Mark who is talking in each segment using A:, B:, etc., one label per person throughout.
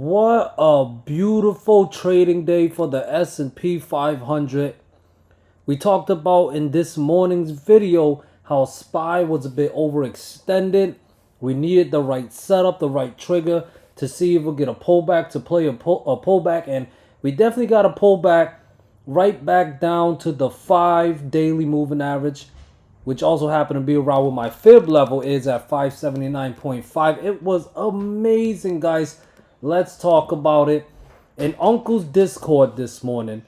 A: What a beautiful trading day for the S&P 500. We talked about in this morning's video how SPY was a bit overextended. We needed the right setup, the right trigger to see if we'll get a pullback, to play a pullback. And we definitely got a pullback right back down to the 5 daily moving average, which also happened to be around where my fib level is at 579.5. It was amazing, guys. Let's talk about it. In Uncle's Discord this morning,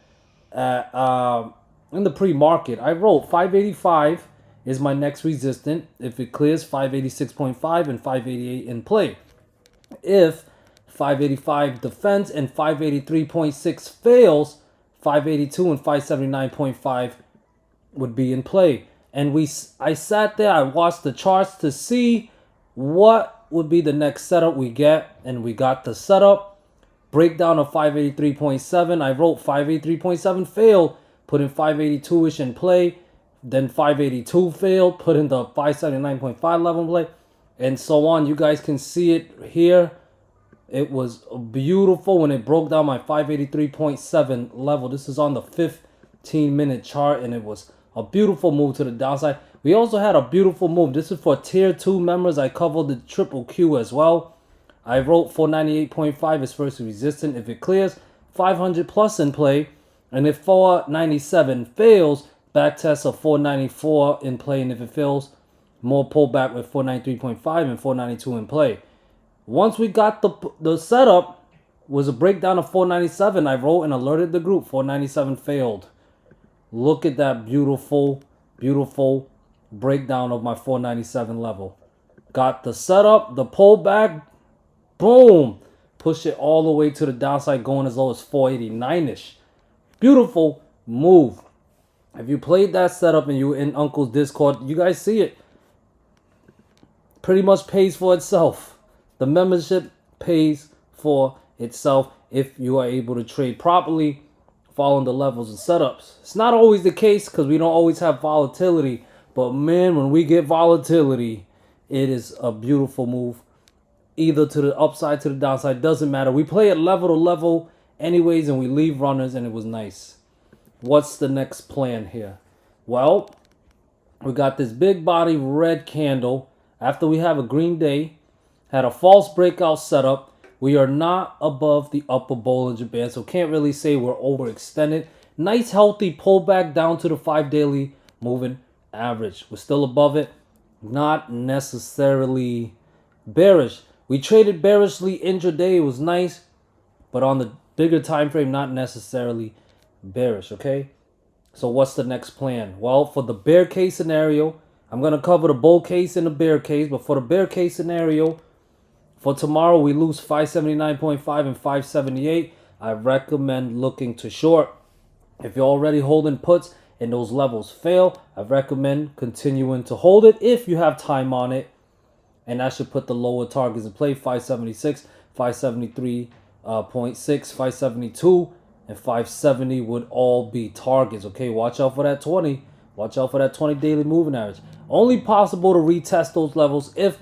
A: in the pre-market, I wrote 585 is my next resistance. If it clears, 586.5 and 588 in play. If 585 defends and 583.6 fails, 582 and 579.5 would be in play. And I sat there, I watched the charts to see what would be the next setup we get, and we got the setup. Breakdown of 583.7. I wrote 583.7 failed, put in 582-ish in play. Then 582 failed, put in the 579.5 level in play, and so on. You guys can see it here. It was beautiful when it broke down my 583.7 level. This is on the 15-minute chart, and it was a beautiful move to the downside. We also had a beautiful move. This is for tier 2 members. I covered the triple Q as well. I wrote 498.5 is first resistant. If it clears, 500 plus in play. And if 497 fails, back test of 494 in play. And if it fails, more pullback with 493.5 and 492 in play. Once we got the setup, was a breakdown of 497. I wrote and alerted the group. 497 failed. Look at that beautiful, beautiful breakdown of my 497 level. Got the setup, the pullback, boom. Push it all the way to the downside, going as low as 489-ish. Beautiful move. If you played that setup and you were in Uncle's Discord, you guys see it. Pretty much pays for itself. The membership pays for itself if you are able to trade properly, following the levels and setups. It's not always the case because we don't always have volatility. But man, when we get volatility, it is a beautiful move. Either to the upside, to the downside, doesn't matter. We play it level to level anyways, and we leave runners, and it was nice. What's the next plan here? Well, we got this big body red candle. After we have a green day, had a false breakout setup. We are not above the upper Bollinger Band, so can't really say we're overextended. Nice healthy pullback down to the 5 daily moving average. We're still above it. Not necessarily bearish. We traded bearishly intraday. It was nice, but on the bigger time frame, not necessarily bearish. Okay, so what's the next plan? Well, for the bear case scenario, I'm going to cover the bull case and the bear case, but for the bear case scenario, for tomorrow we lose 579.5 and 578. I recommend looking to short. If you're already holding puts and those levels fail, I recommend continuing to hold it if you have time on it. And I should put the lower targets in play. 576, 573.6, 572, and 570 would all be targets. Okay, watch out for that 20. Watch out for that 20 daily moving average. Only possible to retest those levels if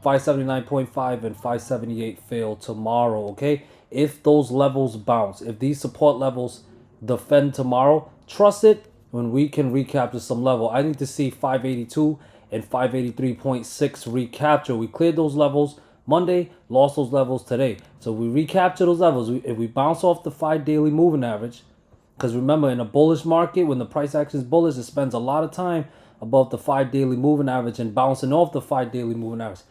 A: 579.5 and 578 fail tomorrow. Okay, if those levels bounce, if these support levels defend tomorrow, trust it when we can recapture some level. I need to see 582 and 583.6 recapture. We cleared those levels Monday, lost those levels today. So we recapture those levels. If we bounce off the 5 daily moving average, because remember, in a bullish market, when the price action is bullish, it spends a lot of time above the 5 daily moving average and bouncing off the 5 daily moving average.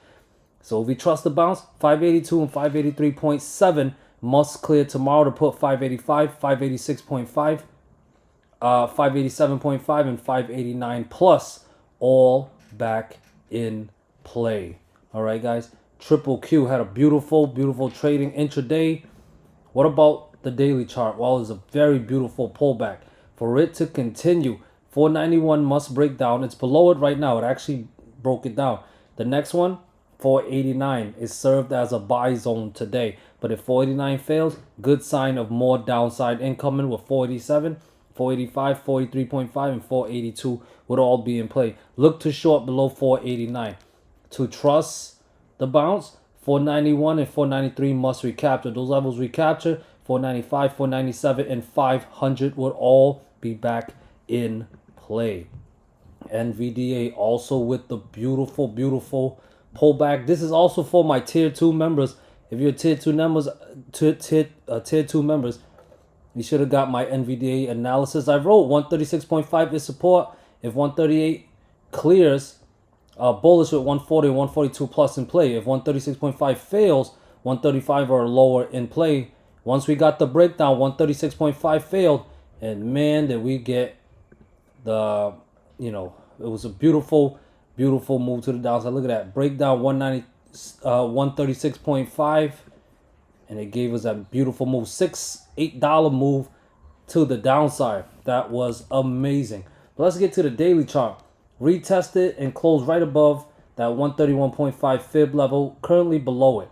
A: So if we trust the bounce, 582 and 583.7 must clear tomorrow to put 585, 586.5, 587.5, and 589 plus all back in play. All right, guys. Triple Q had a beautiful, beautiful trading intraday. What about the daily chart? Well, it's a very beautiful pullback. For it to continue, 491 must break down. It's below it right now. It actually broke it down. The next one, 489, is served as a buy zone today. But if 489 fails, good sign of more downside incoming with 487, 485, 43.5, and 482 would all be in play. Look to short below 489. To trust the bounce, 491 and 493 must recapture. Those levels recapture. 495, 497, and 500 would all be back in play. NVDA also with the beautiful, beautiful pullback. This is also for my tier 2 members. If you're tier 2 members, tier 2 members, you should have got my NVDA analysis. I wrote 136.5 is support. If 138 clears, bullish with 140 and 142 plus in play. If 136.5 fails, 135 or lower in play. Once we got the breakdown, 136.5 failed, and man, did we get the, it was a beautiful, beautiful move to the downside. Look at that breakdown, 136.5, and it gave us that beautiful move, $8 move to the downside. That was amazing. But let's get to the daily chart. Retested and closed right above that 131.5 fib level, currently below it.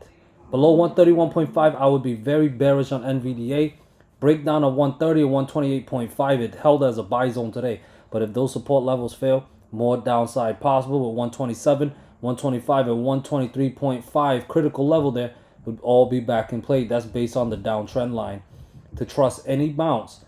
A: Below 131.5, I would be very bearish on NVDA. Breakdown of 130 and 128.5, it held as a buy zone today. But if those support levels fail, more downside possible with 127, 125, and 123.5 critical level there would all be back in play. That's based on the downtrend line. To trust any bounce,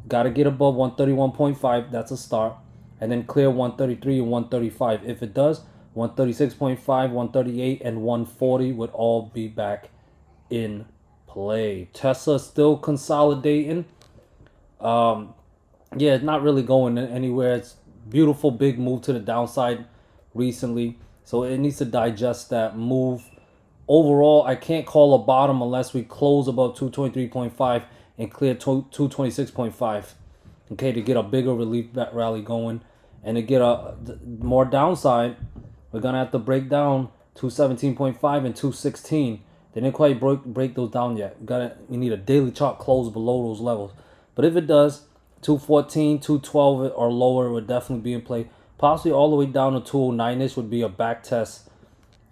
A: got to get above 131.5. That's a start. And then clear 133 and 135. If it does, 136.5, 138, and 140 would all be back in play. Tesla still consolidating. Yeah, it's not really going anywhere. It's beautiful big move to the downside recently. So it needs to digest that move. Overall, I can't call a bottom unless we close above 223.5 and clear 226.5. Okay, to get a bigger relief rally going. And to get a more downside, we're going to have to break down 217.5 and 216. They didn't quite break those down yet. You need a daily chart close below those levels. But if it does, 214, 212 or lower would definitely be in play. Possibly all the way down to 209-ish would be a back test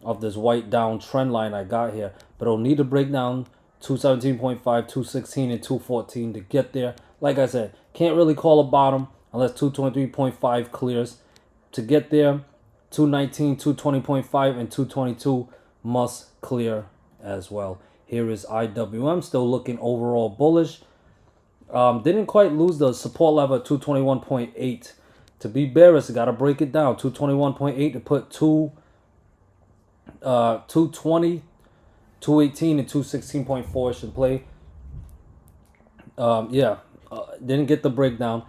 A: of this white down trend line I got here. But it'll need to break down 217.5, 216, and 214 to get there. Like I said, can't really call a bottom unless 223.5 clears. To get there, 219, 220.5, and 222 must clear as well. Here is IWM, still looking overall bullish. Didn't quite lose the support level at 221.8. To be bearish, got to break it down. 221.8 to put 220, 218, and 216.4 in play. Didn't get the breakdown.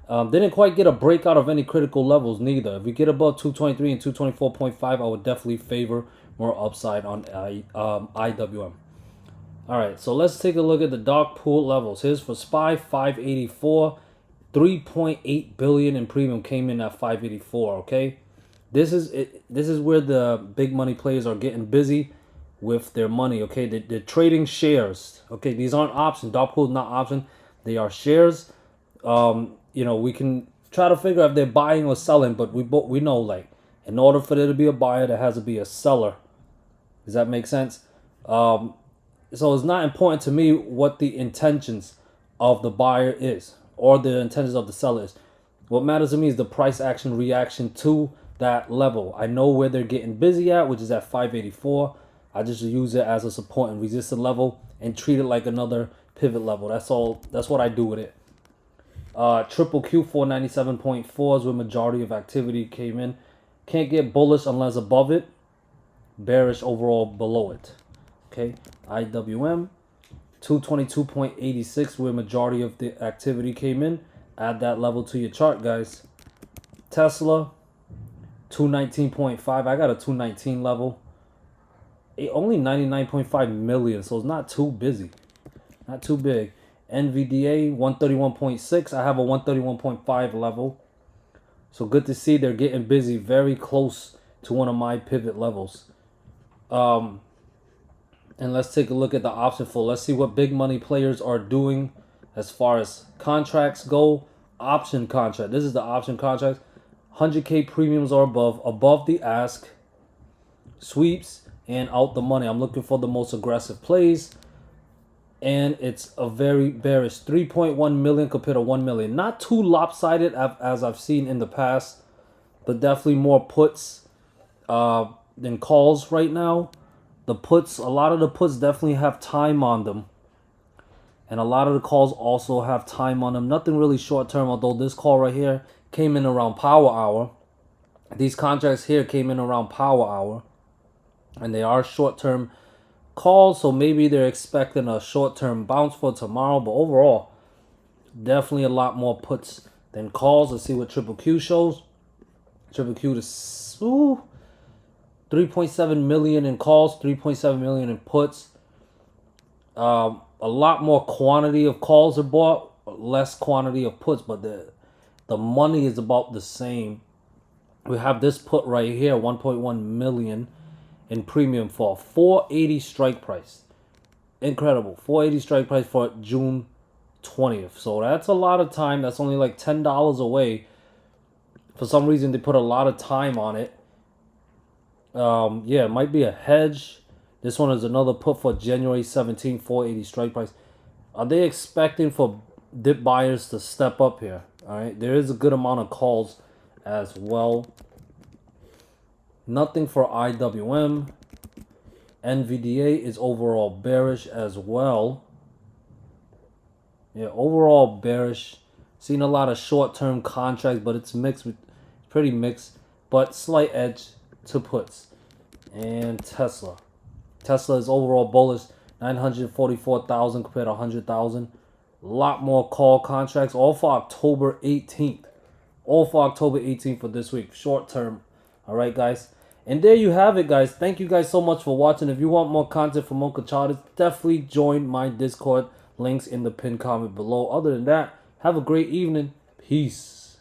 A: Didn't quite get a breakout of any critical levels neither. If we get above 223 and 224.5, I would definitely favor more upside on IWM. All right, so let's take a look at the dark pool levels. Here's for SPY, 584. 3.8 billion in premium came in at 584. Okay, this is it. This is where the big money players are getting busy with their money. Okay, they're trading shares. Okay, these aren't options. Dark pool is not option. They are shares. We can try to figure out if they're buying or selling, but we know, like, in order for there to be a buyer, there has to be a seller. Does that make sense? So it's not important to me what the intentions of the buyer is or the intentions of the seller is. What matters to me is the price action reaction to that level. I know where they're getting busy at, which is at 584. I just use it as a support and resistance level and treat it like another pivot level. That's all. That's what I do with it. Triple Q 497.4 is where majority of activity came in. Can't get bullish unless above it. Bearish overall below it. Okay. IWM 222.86 where majority of the activity came in. Add that level to your chart, guys. Tesla 219.5. I got a 219 level. Only 99.5 million, so it's not too busy. Not too big. NVDA 131.6. I have a 131.5 level. So good to see they're getting busy, very close to one of my pivot levels. And let's take a look at the option flow. Let's see what big money players are doing as far as contracts go. Option contract. This is the option contract. 100K premiums or above the ask. Sweeps and out the money. I'm looking for the most aggressive plays. And it's a very bearish 3.1 million compared to 1 million. Not too lopsided as I've seen in the past, but definitely more puts than calls right now. The puts, a lot of the puts definitely have time on them. And a lot of the calls also have time on them. Nothing really short term, although this call right here came in around power hour. These contracts here came in around power hour. And they are short term calls, so maybe they're expecting a short term bounce for tomorrow. But overall, definitely a lot more puts than calls. Let's see what Triple Q shows. Triple Q is 3.7 million in calls, 3.7 million in puts. A lot more quantity of calls are bought, less quantity of puts, but the money is about the same. We have this put right here, 1.1 million in premium for 480 strike price. Incredible. 480 strike price for June 20th. So that's a lot of time. That's only like $10 away. For some reason, they put a lot of time on it. Yeah, it might be a hedge. This one is another put for January 17th, 480 strike price. Are they expecting for dip buyers to step up here? All right, there is a good amount of calls as well. Nothing for IWM. NVDA is overall bearish as well. Yeah, overall bearish. Seen a lot of short-term contracts, but it's mixed with pretty mixed, but slight edge to puts. And Tesla. Tesla is overall bullish, 944,000 compared to 100,000. A lot more call contracts, all for October 18th. All for October 18th for this week, short term. All right, guys. And there you have it, guys. Thank you guys so much for watching. If you want more content from Uncle Charters, definitely join my Discord. Links in the pinned comment below. Other than that, have a great evening. Peace.